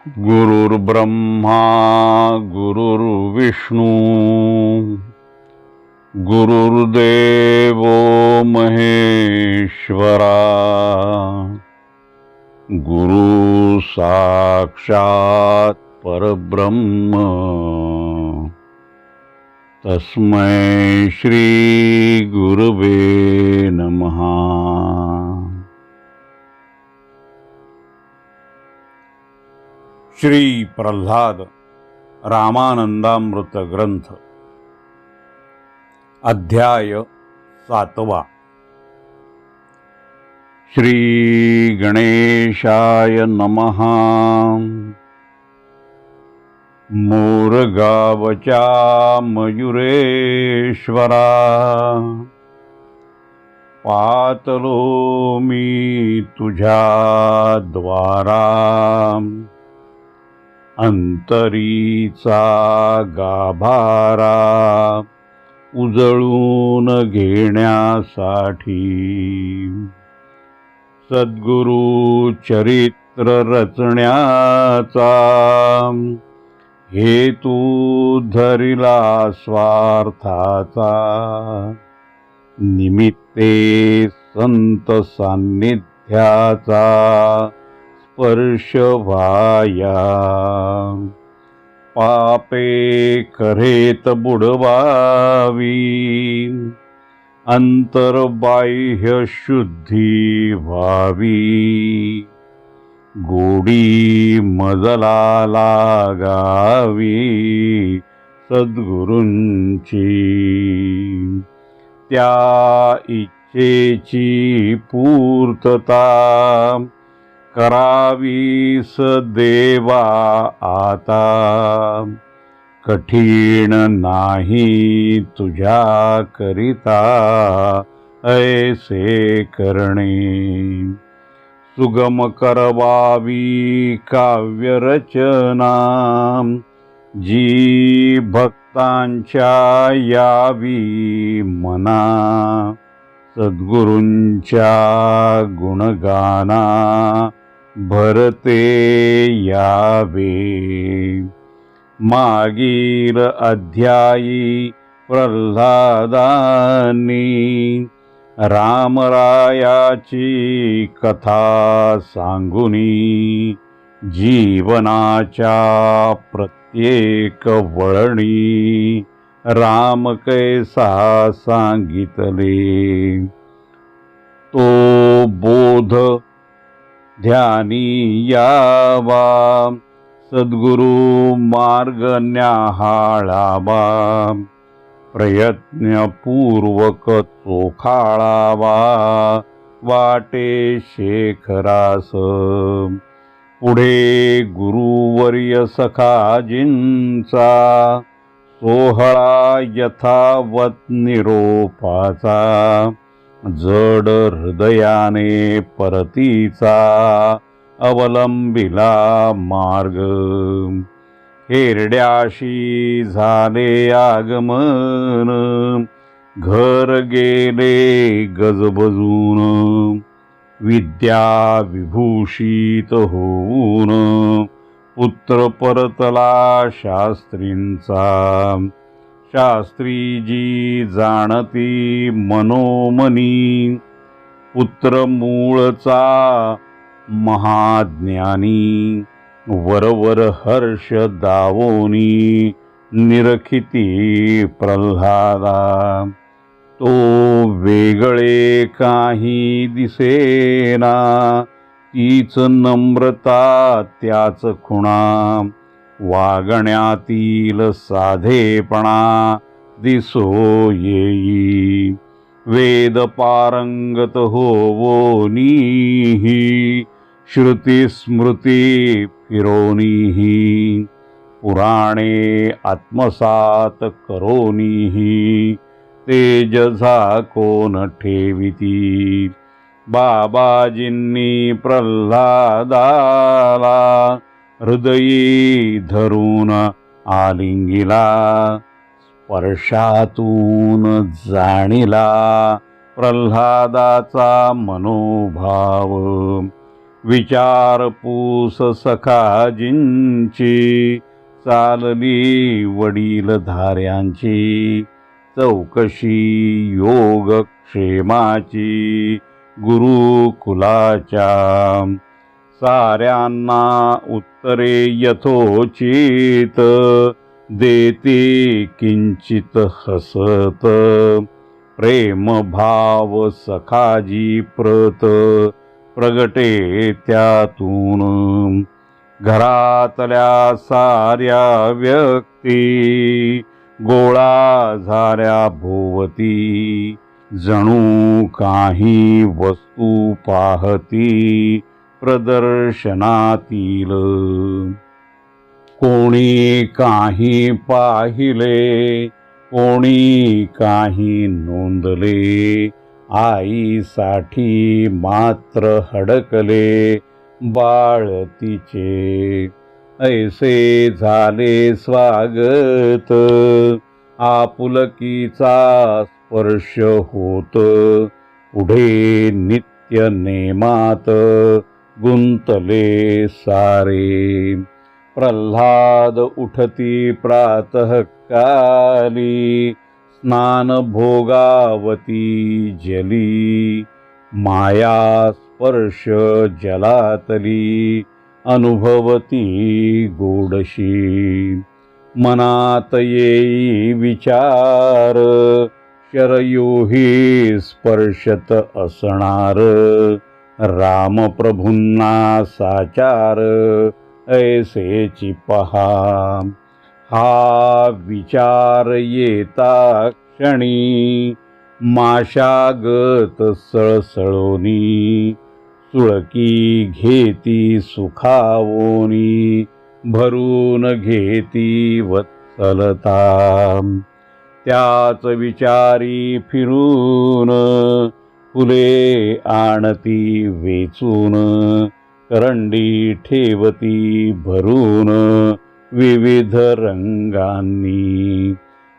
गुरुर्ब्रह्मा गुरुर्विष्णू गुरुर्देवो महेश्वरा गुरु साक्षात् परब्रह्म तस्मै श्री गुरुवे नमः। श्री प्रल्हाद रामानंदामृत ग्रंथ अध्याय 7। श्री गणेशाय नमः। मोरगावच्या मयुरेश्वरा पातलो मी तुझ्या द्वारा अंतरीचा गाभारा उजळून घेण्यासाठी सद्गुरु चरित्र रचण्याचा हेतू धरिला स्वार्थाचा निमित्ते संत सान्निध्याचा स्पर्श व्हाया पापे करेत बुडवावी अंतर्बाह्य शुद्धी व्हावी गोडी मजला लागावी सद्गुरूंची त्या इच्छेची पूर्तता करावीस देवा आता कठीण नाही तुझ्या करिता ऐसे करणे सुगम करवावी काव्यरचना जी भक्तांच्या यावी मना सद्गुरूंच्या गुणगाना भरते यावे मागील अध्यायी प्रल्हादांनी रामरायाची कथा सांगुनी जीवनाच्या प्रत्येक वळणी राम कैसा सांगितले तो बोध ध्यानी यावा सद्गुरु मार्ग न्याहाळावा प्रयत्नपूर्वक चोखाळावा वाटे शेखरास पुढे गुरुवर्य सखाजींचा सोहळा यथावत निरोपाचा जड हृदयाने परतीचा अवलंबिला मार्ग हेरड्याशी झाले आगमन घर गेले गजबजून विद्या विभूषित होऊन पुत्र परतला शास्त्रींचा शास्त्रीजी जाणती मनोमनी पुत्र मूळचा महाज्ञानी वरवर हर्ष दावोनी निरखिती प्रल्हादा तो वेगळे काही दिसेना तीच नम्रता त्याच खुणा वागण्यातील साधेपणा दिसो येई वेद पारंगत होवोनीही श्रुती स्मृती फिरोनीही पुराणे आत्मसात करोनीही तेज झाकोन ठेविती बाबाजींनी प्रल्हादाला हृदयी धरून आलिंगिला स्पर्शातून जाणिला प्रल्हादाचा मनोभाव विचारपूस सखाजींची चालली वडील धाऱ्यांची चौकशी योगक्षेमाची गुरुकुलाच्या साऱ्यांना उत्तरे यथोचित देते किंचित हसत प्रेमभाव सखाजी प्रत प्रगटे त्यातून घरातल्या साऱ्या व्यक्ती गोळा झाल्या भोवती जणू काही वस्तू पाहती प्रदर्शनातील कोणी काही पाहिले कोणी काही नोंदले आईसाठी मात्र हडकले बाळ तिचे ऐसे झाले स्वागत आपुलकीचा स्पर्श होत पुढे नित्य नेमात गुंतले सारे प्रल्हाद उठती प्रातःकाली स्नान भोगावती जली माया स्पर्श जलातली अनुभवती गोडशी मनात येई विचार शरयुही स्पर्शत असणार रामप्रभूंना साचार ऐसेची पहा हा विचार येता क्षणी माशागत सळसळोनी सुळकी घेती सुखावोनी भरून घेती वत्सलता त्याच विचारी फिरून फुले आणती वेचून करंडी ठेवती भरून विविध रंगांनी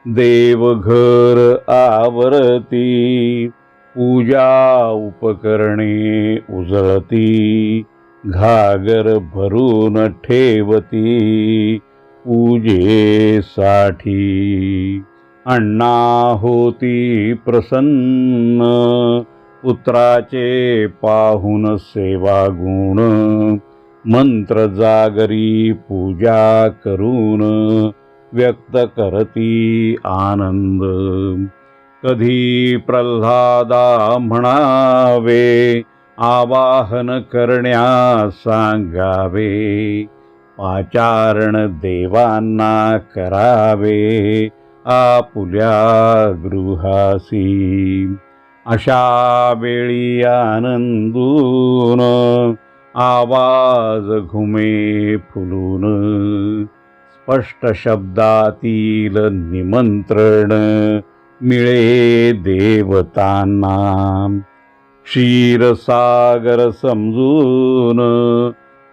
देवघर आवरती पूजा उपकरणे उजळती घागर भरून ठेवती पूजेसाठी अण्णा होती प्रसन्न पुत्राचे पाहून सेवा गुण मंत्र जागरी पूजा करून व्यक्त करती आनंद कधी प्रल्हादा म्हणावे आवाहन करण्यास सांगावे पाचारण देवांना करावे आपुल्या गृहासी अशा वेळी आनंदून आवाज घुमे फुलून स्पष्ट शब्दातील निमंत्रण मिळे देवतांना क्षीरसागर समजून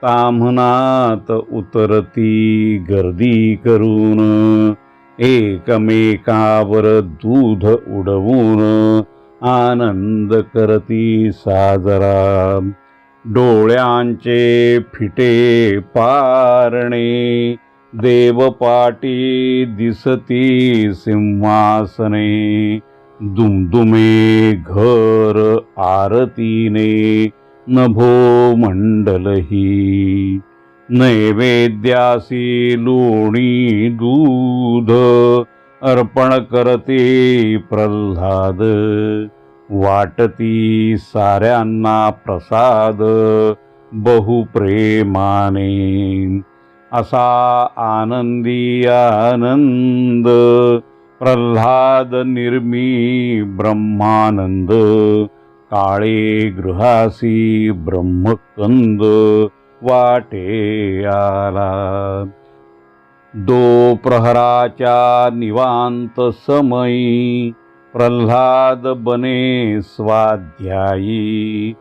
ताम्हनात उतरती गर्दी करून एकमेकावर दूध उडवून आनंद करती साजरा डोळ्यांचे फिटे पारणे देवपाटी दिसती सिंहासने दुमदुमे घर आरतीने नभो मंडलही नैवेद्यासी लोणी दूध अर्पण करते प्रल्हाद वाटती साऱ्यांना प्रसाद बहुप्रेमाने असा आनंदी आनंद प्रल्हाद निर्मी ब्रह्मानंद काळे गृहासी ब्रह्मकंद वाटे आला दो प्रहराच्या निवांत समयी प्रल्हाद बने स्वाध्यायी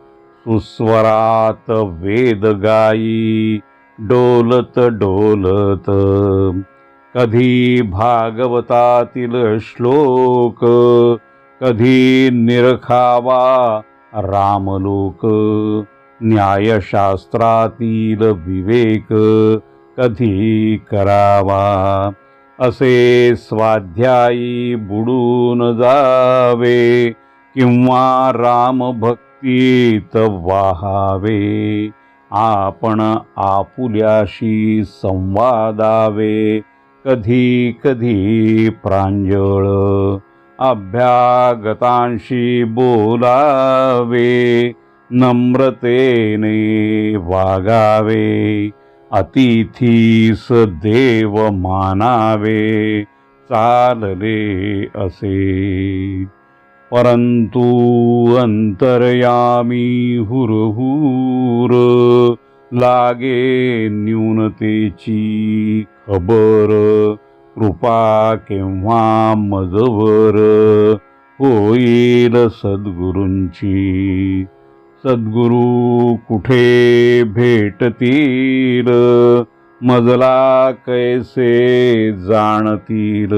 सुस्वरात वेद गायी डोलत डोलत कधी भागवतातील श्लोक कधी निरखावा रामलोक न्यायशास्त्रातील विवेक कधी करावा, असे स्वाध्यायी बुडून जावे किंवा रामभक्तीत वाहावे। आपण आपुल्याशी संवादावे कधी कधी प्रांजळ, अभ्यागतांशी बोलावे नम्रतेने वागावे, अतिथीस देव मानावे चालले असे। परंतु अंतर्यामी हुरहुर लागे न्यूनतेची खबर, कृपा केव्हा मजवर होईल सद्गुरूंची। सद्गुरू कुठे भेटतील, मजला कैसे जाणतील,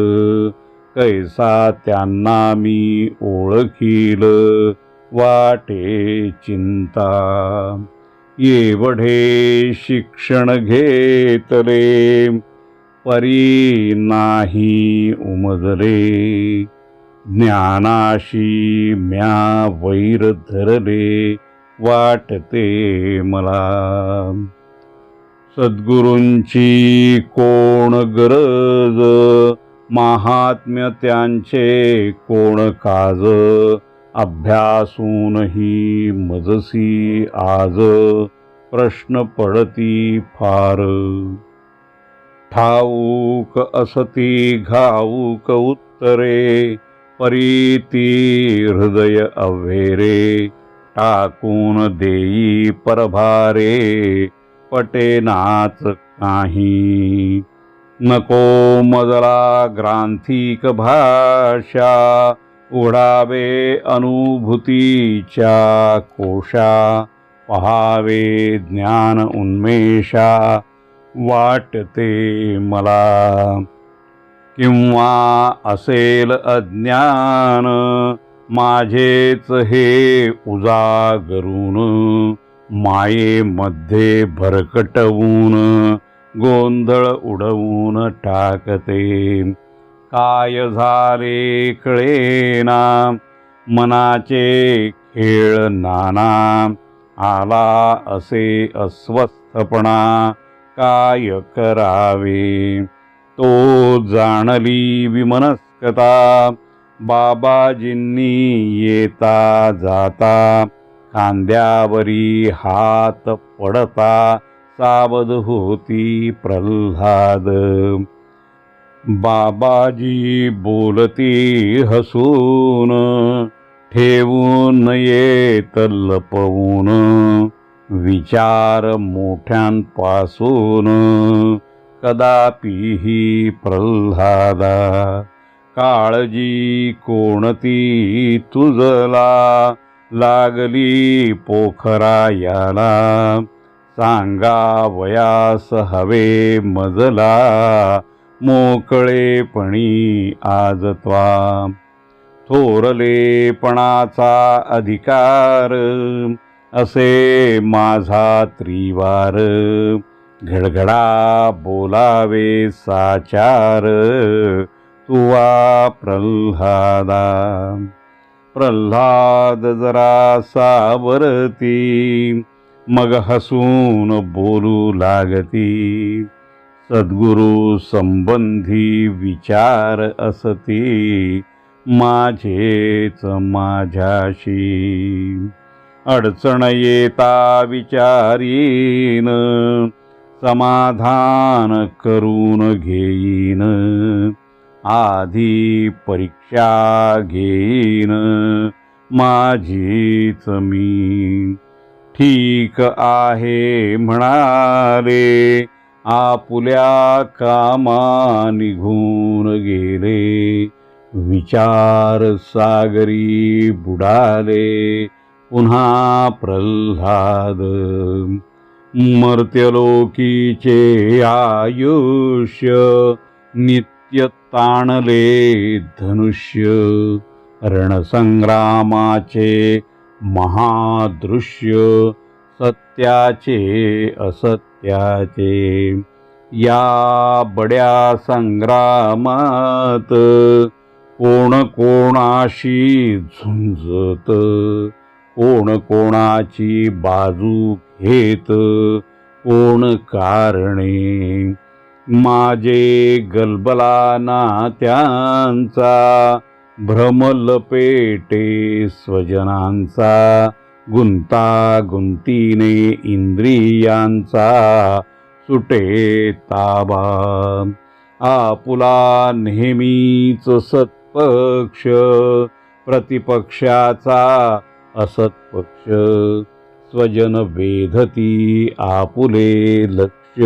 कैसा त्यांना मी ओळखील वाटे चिंता। एवढे शिक्षण घेतले परी नाही उमजले, ज्ञानाशी म्या वैर धरले वाटते मला। सद्गुरूंची कोण गरज, महात्म्य त्यांचे कोण काज, अभ्यासूनही मजसी आज, प्रश्न पडती फार। ठाऊक असती घाऊक उत्तरे, परीती हृदय अव्हेरे, टाकून देई परभारे पटेनाच काही। नको मजला ग्रांथिक भाषा, उघडावे अनुभूतीच्या कोशा, पहावे ज्ञान उन्मेषा वाटते मला। किंवा असेल अज्ञान माझेच हे उजागरून, मायेमध्ये भरकटवून गोंधळ उडवून टाकते। काय झाले कळेना मनाचे खेळ नाना, आला असे अस्वस्थपणा काय करावे। तो जाणली विमनस्कता, बाबाजींनी येता जाता, खांद्यावरी हात पडता सावध होती प्रल्हाद। बाबाजी बोलती हसून, ठेवून येत लपवून, विचार मोठ्यांपासून कदापिही प्रल्हादा। काळजी कोणती तुझला, लागली पोखरायाला, सांगावयास हवे मजला, मोकळेपणी आज त्वा। थोरलेपणाचा अधिकार असे माझा त्रिवार, घडघडा बोलावे साचार तुवा प्रल्हादा। प्रल्हाद जरा सावरती, मग हसून बोलू लागती, सद्गुरु संबंधी विचार असती माझेच माझ्याशी। अडचण येता विचारीन, समाधान करून घेईन, आधी परीक्षा घेईन माझीच मी। ठीक आहे म्हणाले, आपुल्या कामा निघून गेले, विचार सागरी बुडाले पुन्हा प्रल्हाद। मर्त्यलोकीचे आयुष्य नित्य ताणले धनुष्य, रणसंग्रामाचे महादृश्य सत्याचे असत्याचे या बड्या संग्रामात कोण कोणाशी झुंजत कोण कोणाची बाजू घेत कोण कारणे माझे गलबला नात्यांचा भ्रमल पेटे स्वजनांचा गुंतागुंतीने इंद्रियांचा सुटे ताबा आपुला नेहमीच सत्पक्ष प्रतिपक्षाचा असत्पक्ष स्वजन वेधती आपुले लक्ष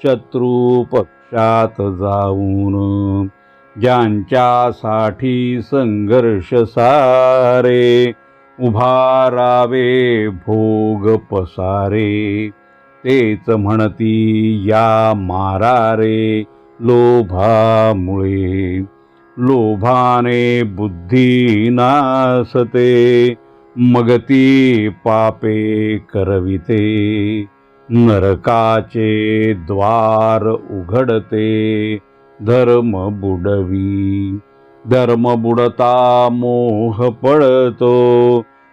शत्रू पक्षात जाऊन ज्यांच्यासाठी संघर्ष सारे उभारावे भोग पसारे तेच म्हणती या मारारे लोभामुळे लोभाने बुद्धी नासते मगती पापे करविते नरकाचे द्वार उघडते धर्म बुडवी धर्म बुडता मोह पडतो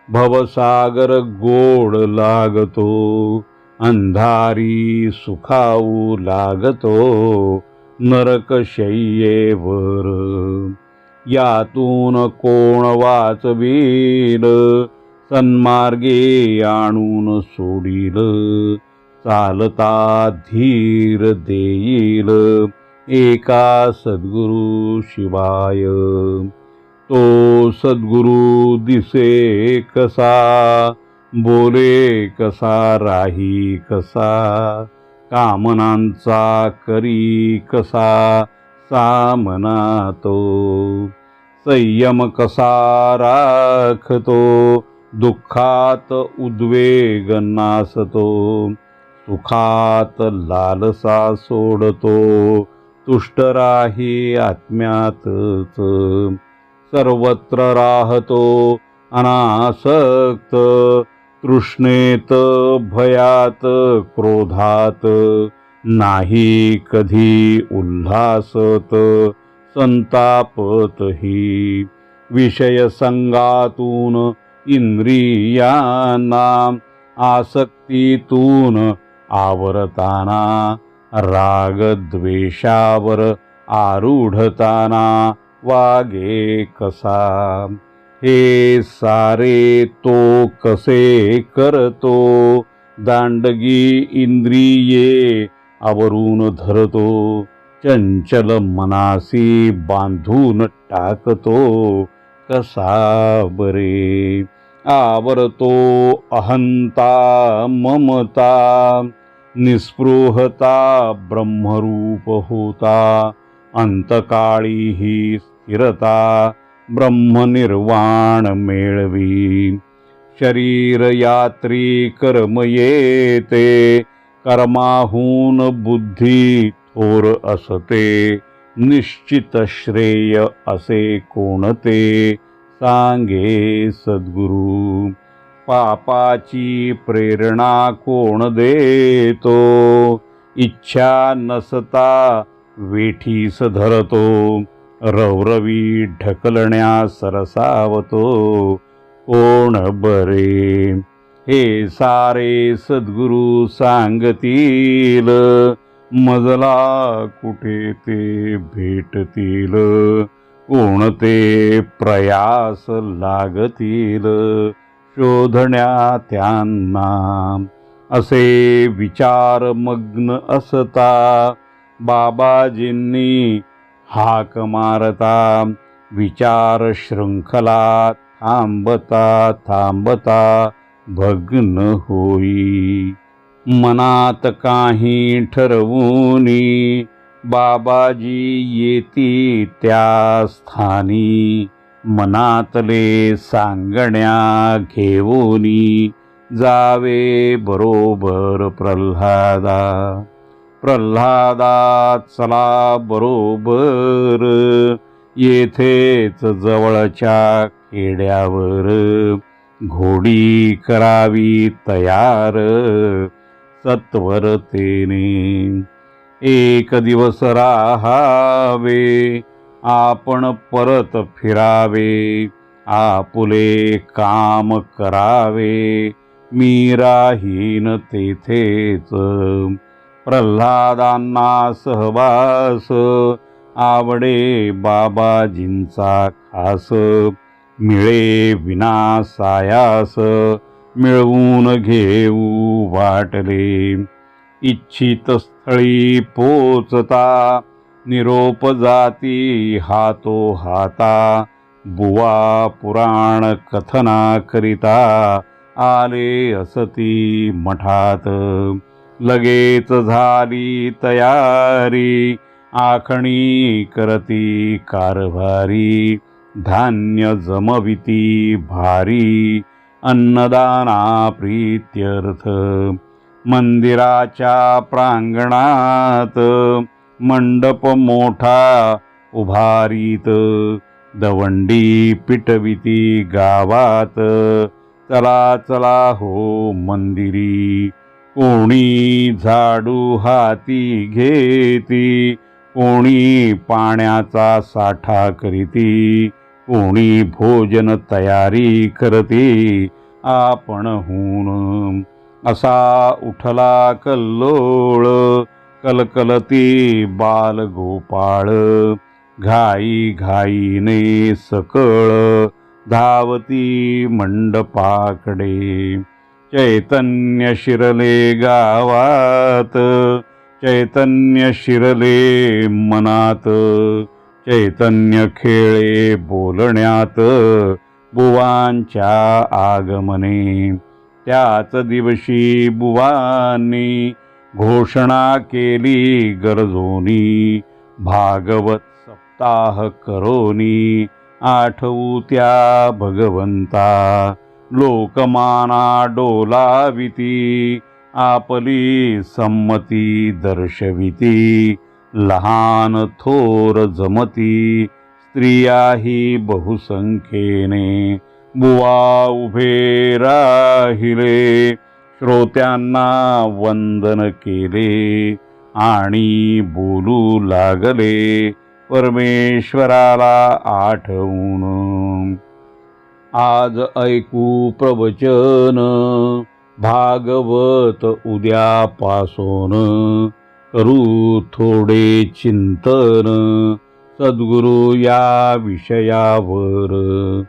भवसागर गोड लागतो अंधारी सुखाऊ लागतो नरकशय्येवर यातून कोण वाचवील सन्मार्गे आणून सोडील चालता धीर देईल एका सद्गुरु शिवाय तो सद्गुरु दिसे कसा बोले कसा राही कसा कामनांचा करी कसा सामना तो संयम कसा राखतो दुःखात उद्वेग नासतो सुखात लालसा सोडतो तुष्ट राही आत्म्यातच सर्वत्र राहतो अनासक्त तृष्णेत भयात क्रोधात नाही कधी उल्हासत संतापतही विषय संगातून इंद्रियांना आसक्तीतून आवरताना राग द्वेषावर आरूढताना वागे कसा हे सारे तो कसे करतो दांडगी इंद्रिये आवरून धरतो चंचल मनासी बांधून टाकतो कसा बरे आवरतो अहंता ममता निस्पृहता ब्रह्मरूप होता अंतकाळी ही स्थिरता ब्रह्मनिर्वाण मेळवी शरीर यात्री कर्म येते कर्माहून बुद्धी थोर असते निश्चित श्रेय असे कोणते सांगे सद्गुरु पापाची प्रेरणा कोण देतो इच्छा नसता वेठीस धरतो रवरवी ढकलण्या सरसावतो कोण बरे हे सारे सद्गुरु सांगतील मजला कुठे ते भेटतील कोणते प्रयास लागतील शोधण्या त्यांना असे विचार मग्न असता बाबाजींनी हाक मारता विचार शृंखला थांबता थांबता भग्न होई मनात काही ठरवूनी बाबाजी येती त्या स्थानी मनातले सांगण्या घेऊनी जावे बरोबर प्रल्हादा चला बरोबर येथेच जवळच्या खेड्यावर घोडी करावी तयार सत्वरतेने. एक दिवस राहावे आपण परत फिरावे, आपुले काम करावे मी राहीन तेथेच. प्रल्हादांना सहवास आवडे बाबाजींचा खास. मिळे विनासायास मिळवून घेऊ वाटले. इच्छित स्थळी पोचता निरोप जाती हातो हाता. बुवा पुराण कथना करिता आले असती मठात. लगेच झाली तयारी आखणी करती कारभारी. धान्य जमविती भारी अन्नदाना प्रीत्यर्थ. मंदिराच्या प्रांगणात मंडप मोठा उभारीत. दवंडी पिटविती गावात चला चला हो मंदिरी. कोणी झाडू हाती घेती, कोणी पाण्याचा साठा करीती, कोणी भोजन तयारी करती आपणहून. असा उठला कल्लोळ कलकलती बालगोपाळ. घाई घाईने सकळ धावती मंडपाकडे. चैतन्य शिरले गावात, चैतन्य शिरले मनात. चैतन्य खेळे बोलण्यात बुवांच्या आगमने. त्याच दिवशी बुवांनी घोषणा केली गरजोनी. भागवत सप्ताह करोनी आठवू त्या भगवंता. लोकमाना डोलाविती आपली संमती दर्शविती. लहान थोर जमती स्त्रियाही बहुसंख्येने. बुवा उभे राहिले श्रोत्यांना वंदन केले आणि बोलू लागले परमेश्वराला आठवून. आज ऐकू प्रवचन भागवत उद्यापासून. करू थोडे चिंतन सद्गुरु या विषयावर.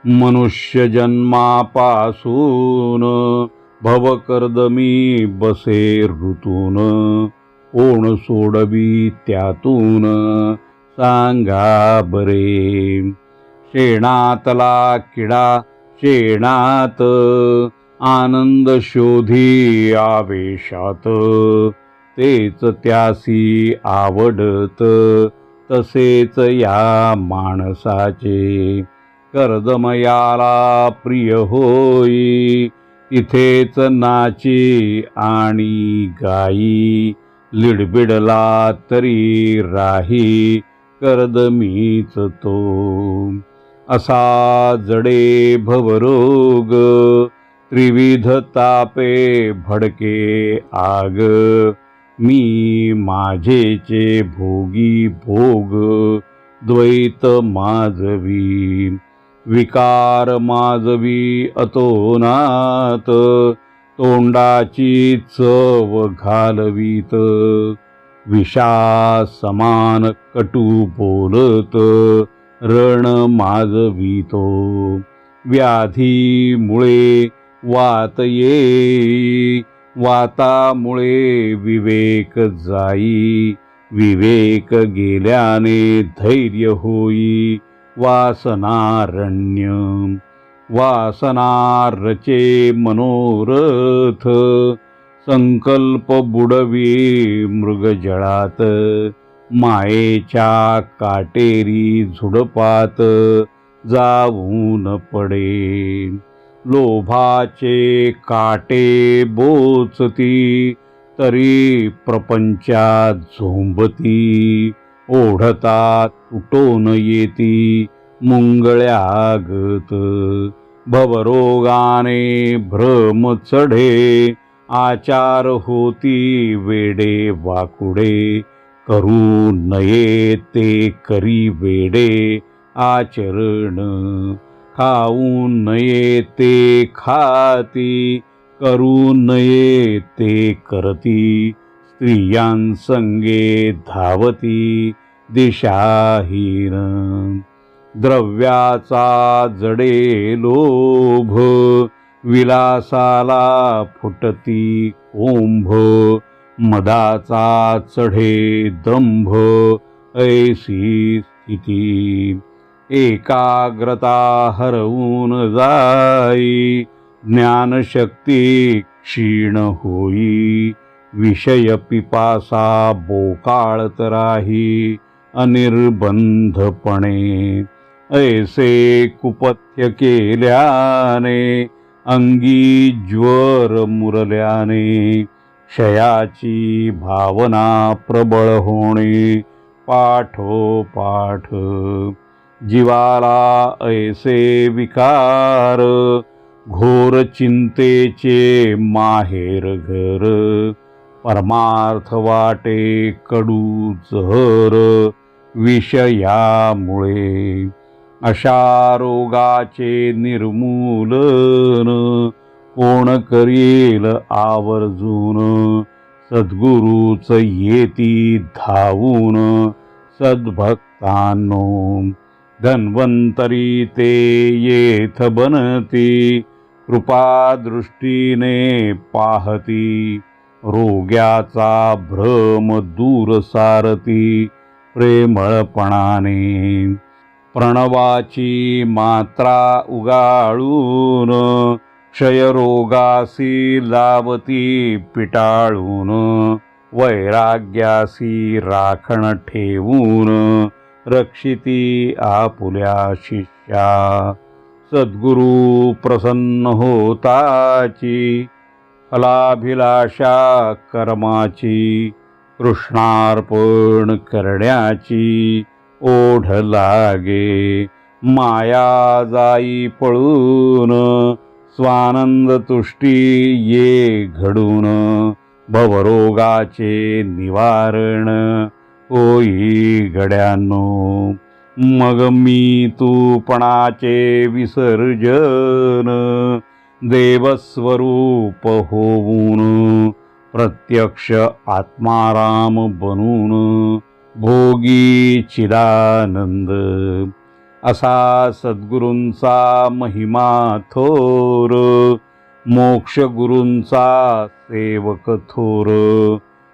मनुष्य जन्मापासून भवकर्दमी बसे ऋतून. कोण सोडवी त्यातून सांगा बरे. शेणातला किडा शेणात आनंद शोधी आवेशात. तेच त्यासी आवडत तसेच या माणसाचे. कर्दमयाला प्रिय होई तिथेच नाची आणि गाई. लिडबिडला तरी राही कर्दमीच तो. असा जडे भवरोग त्रिविध तापे भडके आग. मी माझेचे भोगी भोग द्वैत माजवी. विकार माजवी अतोनात तोंडाची चव घालवीत. विषा समान कटू बोलत रण माजवितो. व्याधीमुळे वात येई वातामुळे विवेक जाई. विवेक गेल्याने धैर्य होई वासनारण्य. वासना रचे मनोरथ संकल्प बुडवी मृगजळात. मायेच्या काटेरी झुडपात जाऊन पडे. लोभाचे काटे बोचती तरी प्रपंचात झोंबती. ओढता तुटून येती मुंगळ्यागत. भवरोगाने भ्रम चढे, आचार होती वेडे वाकुडे, करू नये ते करी वेडे आचरण, खाऊ नये ते खाती, करू नये ते करती, स्त्रियांसंगे धावती दिशाहीन, द्रव्याचा जडे लोभ, विलासाला फुटती कोंभ, मदाचा चढे दंभ, ऐसी स्थिती, एकाग्रता हरवून जाई, ज्ञानशक्ती क्षीण होई, विषय पिपासा बोकाळत राही अनिर्बंधपणे, ऐसे कुपथ्य केल्याने, अंगी ज्वर मुरल्याने, क्षयाची भावना प्रबळ होणे पाठोपाठ, जीवाला ऐसे विकार, घोर चिंतेचे माहेर घर, परमार्थ वाटे कडू जहर, विषयामुळे, अशा रोगाचे निर्मूलन कोण करील आवर्जून, सद्गुरूच येती धावून सद्भक्तांनो, धन्वंतरी ते येथ बनती, कृपादृष्टीने पाहती, रोग्याचा भ्रम दूर सारती प्रेमळपणाने, प्रणवाची मात्रा उगाळून, क्षयरोगासी लावती पिटाळून, वैराग्यासी राखण ठेवून, रक्षिती आपुल्या शिष्या, सद्गुरु प्रसन्न होताची, फलाभिलाषा कर्माची, कृष्णार्पण करण्याची ओढ लागे, माया जाई पळून, स्वानंद तुष्टी ये घडून, भवरोगाचे निवारण होई गड्यांनो, मग मी तूपणाचे विसर्जन, देवस्वरूप होऊन, प्रत्यक्ष आत्माराम बनून, भोगी चिदानंद, असा सद्गुरूंचा महिमा थोर, मोक्ष गुरूंचा सेवक थोर,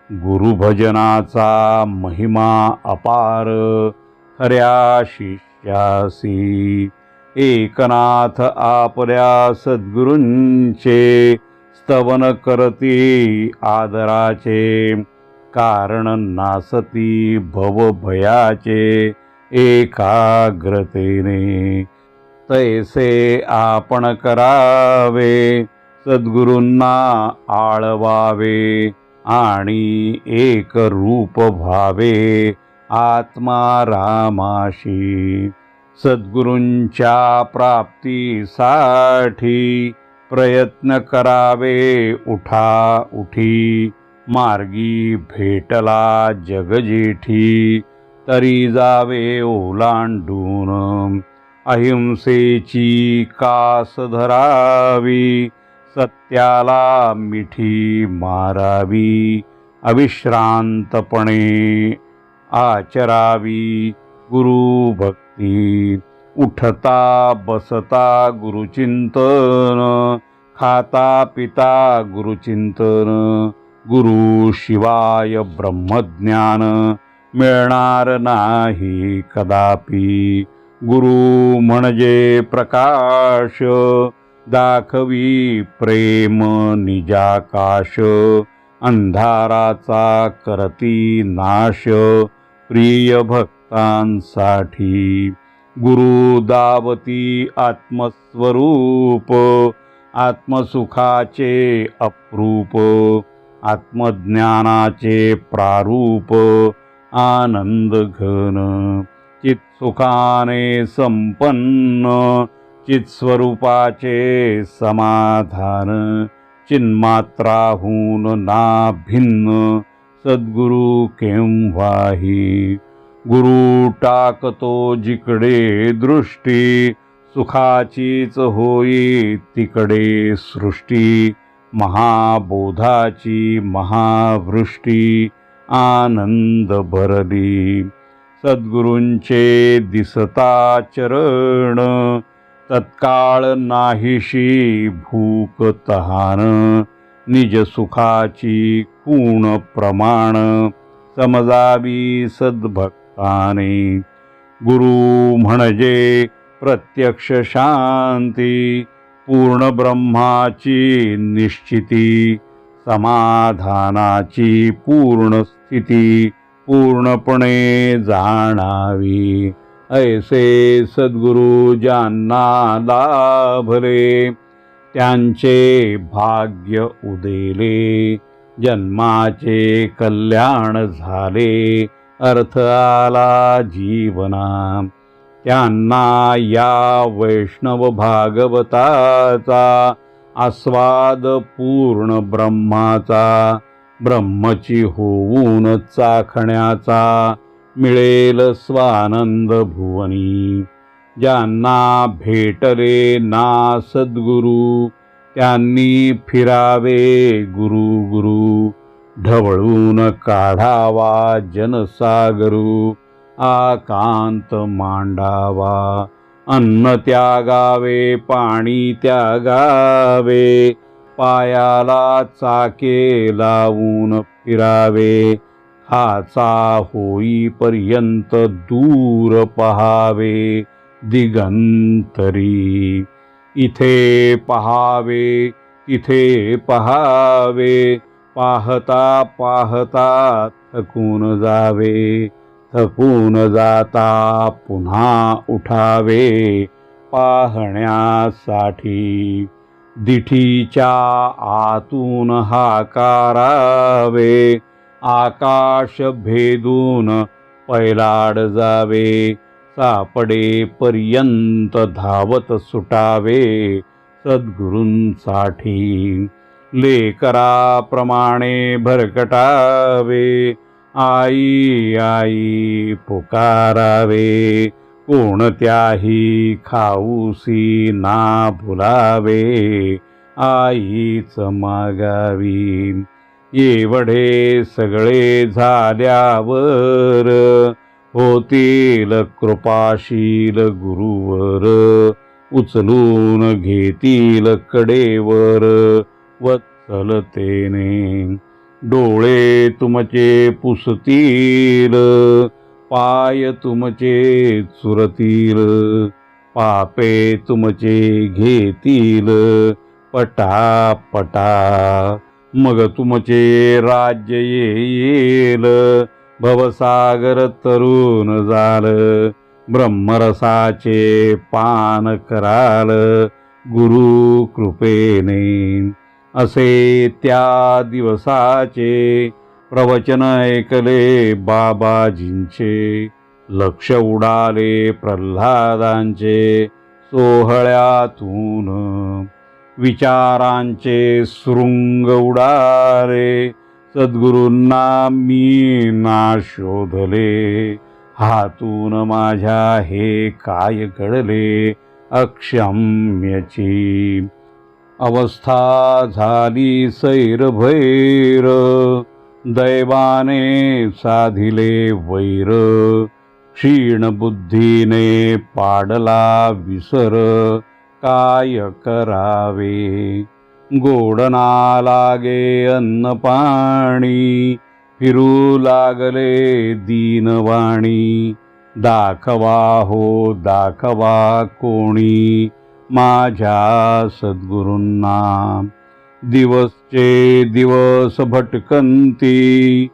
गुरुभजनाचा महिमा अपार, खऱ्या शिष्यासी, एकनाथ आपल्या सद्गुरूंचे, स्तवन करती आदराचे, कारण नासती भवभयाचे एकाग्रतेने, तैसे आपण करावे, सद्गुरूंना आळवावे, आणि एक रूप भावे आत्मा रामाशी, सद्गुरूंच्या प्राप्तीसाठी प्रयत्न करावे उठा उठी, मार्गी भेटला जगजेठी, तरी जावे ओलांडून, अहिंसेची कास धरावी, सत्याला मिठी मारावी, अविश्रांतपणे आचरावी गुरुभक्ती, उठता बसता गुरुचिंतन, खाता पिता गुरुचिंतन, गुरु शिवाय ब्रह्मज्ञान मिळणार नाही कदापि, गुरु म्हणजे प्रकाश, दाखवी प्रेम निजाकाश, अंधाराचा करती नाश, प्रिय भक्तांसाठी, गुरु दावती आत्मस्वरूप, आत्मसुखाचे अप्रूप, आत्मज्ञानाचे प्रारूप, आनंद घन, चित्सुखाने संपन्न, चित्स्वरूपाचे समाधान चिन्मात्राहून ना भिन्न सद्गुरु केव्हाही गुरु टाकतो जिकडे दृष्टी सुखाचीच होई तिकडे सृष्टी महाबोधाची महावृष्टी आनंद भरली सद्गुरूंचे दिसता चरण तत्काळ नाहीशी भूक तहान निज सुखाची खूण प्रमाण समजावी सद्भक्ताने गुरु म्हणजे प्रत्यक्ष शांती पूर्ण ब्रह्माची निश्चिती समाधानाची पूर्ण स्थिती पूर्णपणे जाणावी ऐसे सद्गुरु ज्यांना लाभले त्यांचे भाग्य उदेले जन्माचे कल्याण झाले अर्थ आला जीवना त्यांना या वैष्णव भागवताचा आस्वाद पूर्ण ब्रह्माचा ब्रह्मची होऊन चाखण्याचा मिळेल स्वानंद भुवनी ज्यांना भेटले ना सद्गुरु त्यांनी फिरावे गुरु गुरु ढवळून काढावा जनसागरू आकांत मांडावा अन्न त्यागावे पाणी त्यागावे पायाला चाके लावून फिरावे खाचा होईपर्यंत दूर पहावे दिगंतरी इथे पहावे तिथे पहावे पाहता पाहता थकून जावे थकून जाता पुन्हा उठावे पाहण्यासाठी दिठीच्या आतून हाकारावे आकाश भेदून पैलाड जावे सापडेपर्यंत धावत सुटावे सद्गुरूंसाठी लेकराप्रमाणे भरकटावे आई आई पुकारावे कोणत्याही खाऊसी ना भुलावे आईच मागावी एवढे सगळे झाल्यावर होतील कृपाशील गुरुवर उचलून घेतील कडेवर वत्सलतेने डोळे तुमचे पुसतील पाय तुमचे चुरतील पापे तुमचे घेतील पटापटा मग तुमचे राज्य येईल भवसागर तरुण जाल ब्रह्मरसाचे पान कराल गुरु कृपेने असे त्या दिवसाचे प्रवचन ऐकले बाबाजींचे लक्ष उडाले प्रल्हादांचे सोहळ्यातून विचारांचे शृंग उडाले सद्गुरूंना मी ना शोधले हातून माझ्या हे काय घडले अक्षम्यची अवस्था झाली सैरभैर दैवाने साधिले वैर क्षीण बुद्धीने पाडला विसर काय करावे गोडना लागे अन्न पाणी फिरू लागले दीनवाणी दाखवा हो दाखवा कोणी माझ्या सद्गुरूंना दिवसचे दिवस भटकंती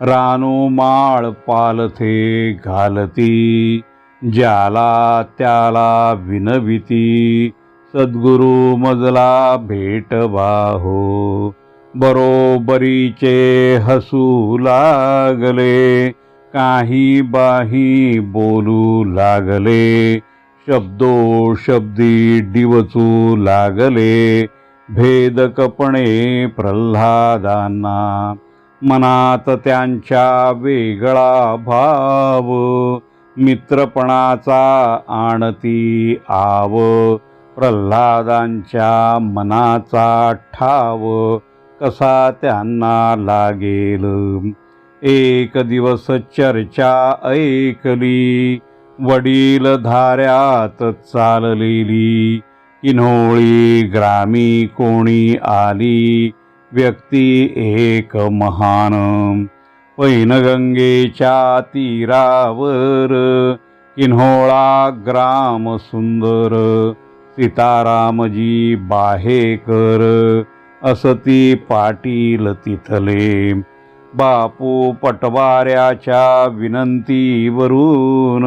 रानोमाळ पालथे घालती ज्याला त्याला विनविती सद्गुरु मजला भेटवा हो बरोबरीचे हसू लागले काही बाही बोलू लागले शब्दो शब्दी डिवचू लागले भेदकपणे प्रल्हादांना मनात त्यांच्या वेगळा भाव मित्रपणाचा आणती आव प्रल्हादांच्या मनाचा ठाव कसा त्यांना लागेल एक दिवस चर्चा ऐकली वडील धाऱ्यात चाललेली किन्होळी ग्रामी कोणी आली व्यक्ती एक महान पैनगंगेच्या तीरावर किन्होळा ग्राम सुंदर सीतारामजी बाहेकर असती पाटील तिथले बापू पटवाऱ्याच्या विनंतीवरून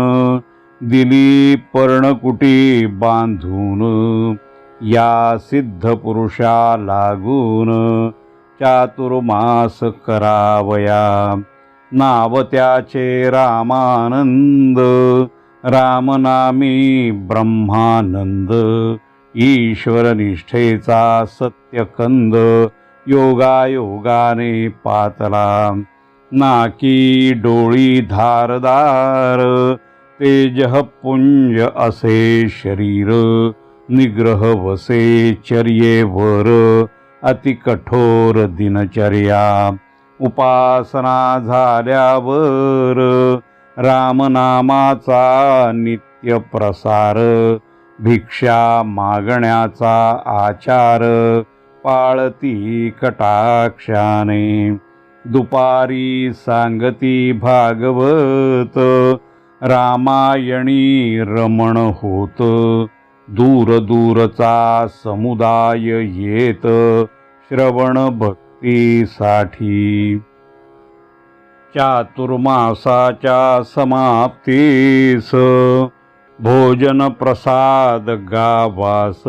दिली पर्णकुटी बांधून या सिद्ध पुरुषा लागून चातुर्मास करावया नाव त्याचे रामानंद रामनामी ब्रह्मानंद ईश्वरनिष्ठेचा सत्यकंद योगायोगाने पातला नाकी डोळी धारदार तेजः पुंज असे शरीर निग्रह वसे चर्येवर अति कठोर दिनचर्या उपासना झाल्यावर रामनामाचा नित्य प्रसार भिक्षा मागण्याचा आचार पाळती कटाक्षाने दुपारी सांगती भागवत रामायणी रमण होत दूर दूरचा समुदाय येत श्रवण भक्तीसाठी चातुर्मासाच्या समाप्तीस भोजन प्रसाद गावास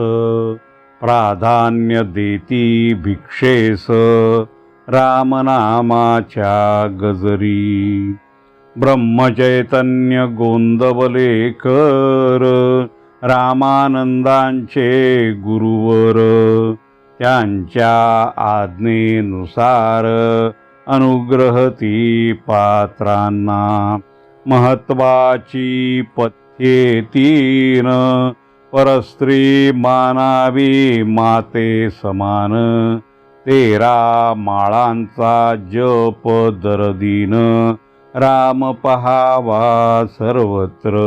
प्राधान्य देती भिक्षेस रामनामाच्या गजरी ब्रह्मचैतन्य गोंदवले कर रामानंदांचे गुरुवर त्यांच्या आज्ञेनुसार अनुग्रहती पात्रांना महत्वाची पथ्ये तीन परस्त्री मानावी माते समान 13 माळांचा जप दरदीन राम पहावा सर्वत्र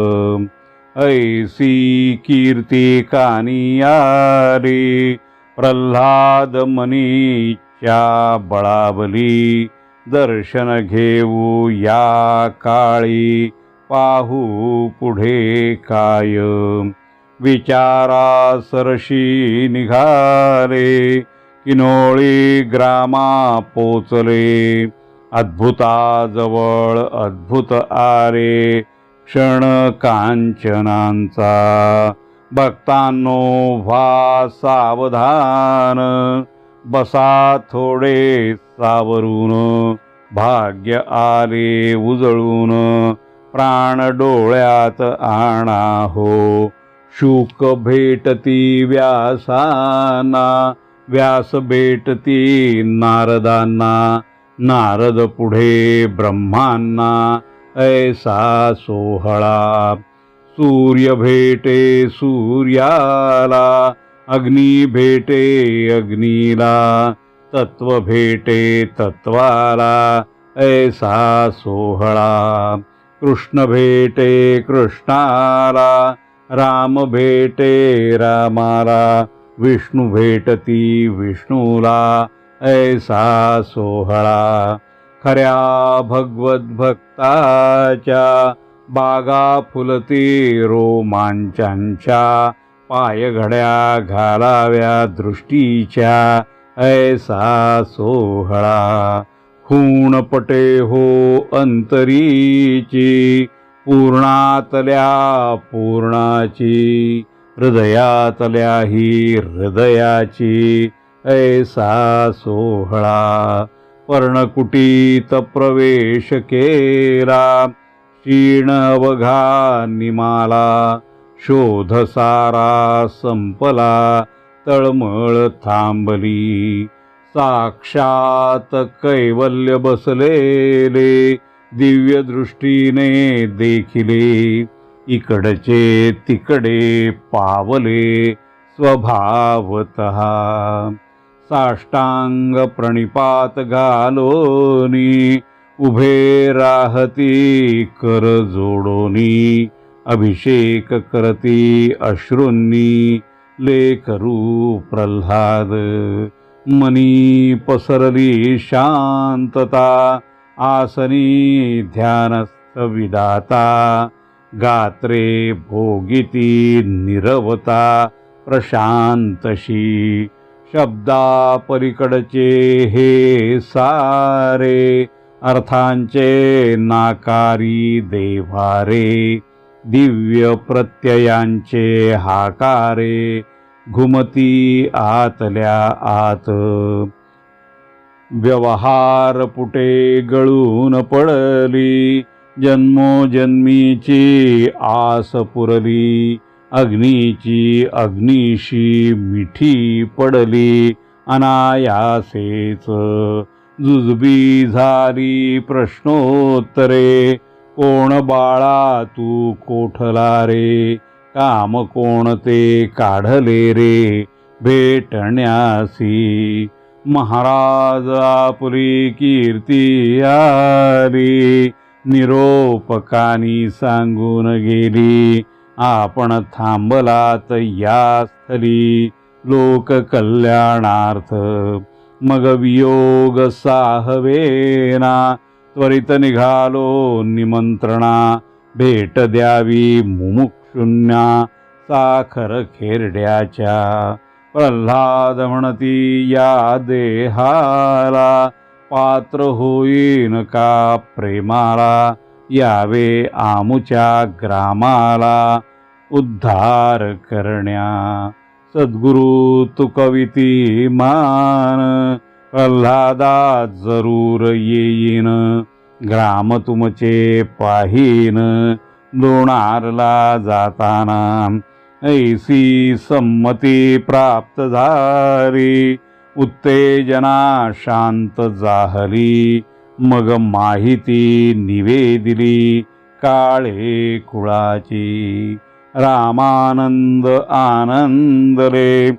ऐसी कीर्ती कानी आली प्रल्हाद मनीच्या बळावली दर्शन घेऊ या काळी पाहू पुढे काय विचारा सरशी निघाले किन्होळी ग्रामा पोचले अद्भुताजवळ अद्भुत आरे क्षण कांचनांचा भक्तांनो व्हा सावधान बसा थोडे सावरून भाग्य आले उजळून प्राण डोळ्यात आणा हो शुक भेटती व्यासांना व्यास भेटती नारदांना नारद पुढे ब्रह्मांना ऐसा सोहळा सूर्य भेटे सूर्याला अग्नी भेटे अग्नीला तत्व भेटे तत्वाला ऐसा सोहळा कृष्ण भेटे कृष्णाला राम भेटे रामाला विष्णू भेटती विष्णूला ऐसा सोहळा खऱ्या भगवत भक्ताच्या बागा फुलती रोमांचांच्या पायघड्या घालाव्या दृष्टीच्या ऐसा सोहळा खूण पटे हो अंतरीची पूर्णातल्या पूर्णाची हृदयातल्या ही हृदयाची ऐसा सोहळा पर्णकुटीत प्रवेश केला क्षीण अवघा निमाला शोध सारा संपला तळमळ थांबली. साक्षात कैवल्य बसलेले दिव्य दृष्टीने देखिले. इकडचे तिकडे पावले स्वभावतः. साष्टांग प्रणिपात घालोनी उभे राहती कर जोडोनी. अभिषेक करती अश्रूंनी लेकरू प्रल्हाद. मनी पसरली शांतता आसनी ध्यानस्थ विदाता. गात्रे भोगिती निरवता प्रशांतशी. शब्दा पलीकडचे हे सारे अर्थांचे नाकारी देवारे. दिव्य प्रत्ययांचे हाकारे घुमती आतल्या आत. व्यवहार पुटे गळून पडली जन्मोजन्मीची आस पुरली. अग्नीची अग्नीशी मिठी पडली अनायासेच. जुजबी झाली प्रश्नोत्तरे कोण बाळा तू कोठला रे. काम कोणते काढले रे भेटण्यासी. महाराज आपली कीर्ती आली निरोपकानी सांगून गेली. आपण थांबलात या स्थली लोक कल्याणार्थ. मग वियोग साहवेना त्वरित निघालो निमंत्रणा. भेट द्यावी मुमुक्षुन्या साखर खेरड्याच्या. प्रल्हाद म्हणती या देहाला पात्र होईन का प्रेमाला. यावे आमुच्या ग्रामाला उद्धार करण्या. सद्गुरु तुकविती मान प्रल्हादा जरूर येईन. ग्राम तुमचे पाहीन लोणारला जाताना. ऐसी संमती प्राप्त झाली उत्तेजना शांत जाहली. मग माहिती निवेदिली काळे कुळाची. रामानंद आनंदले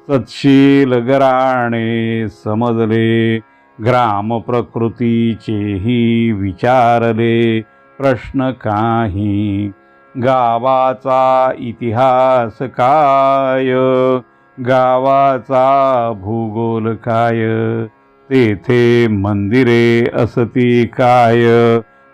सत्शील गराणे समजले. ग्राम प्रकृतीचेही विचारले प्रश्न काही. गावाचा इतिहास काय गावाचा भूगोल काय. तेथे मंदिरे असती काय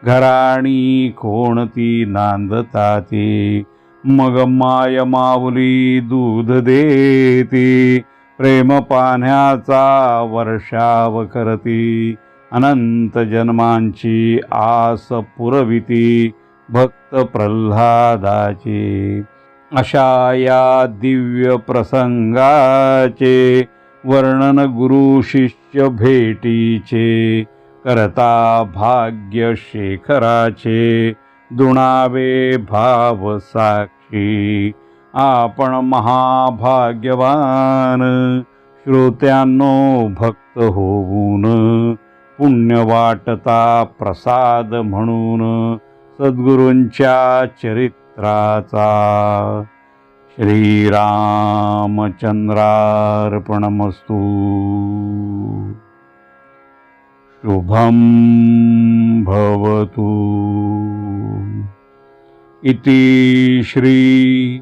घराणी कोणती नांदताती. मग माय माऊली दूध देती प्रेम पाण्याचा वर्षाव करती. अनंत जन्मांची आस पुरविती भक्त प्रल्हादाची. अशा या दिव्य प्रसंगाचे वर्णन गुरु शिष्य भेटीचे. करता भाग्य शेखराचे दुणावे भाव साक्षी. आपण महाभाग्यवान श्रोत्यांनो भक्त होऊन. पुण्य वाटता प्रसाद म्हणून सद्गुरूंच्या चरित्राचा. श्रीरामचंद्रार्पणमस्तु. शुभं भवतु. इति श्री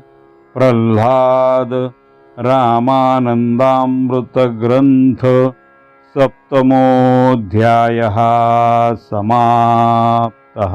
प्रल्हाद रामानंदामृत ग्रंथ सप्तमोऽध्यायः समाप्तः.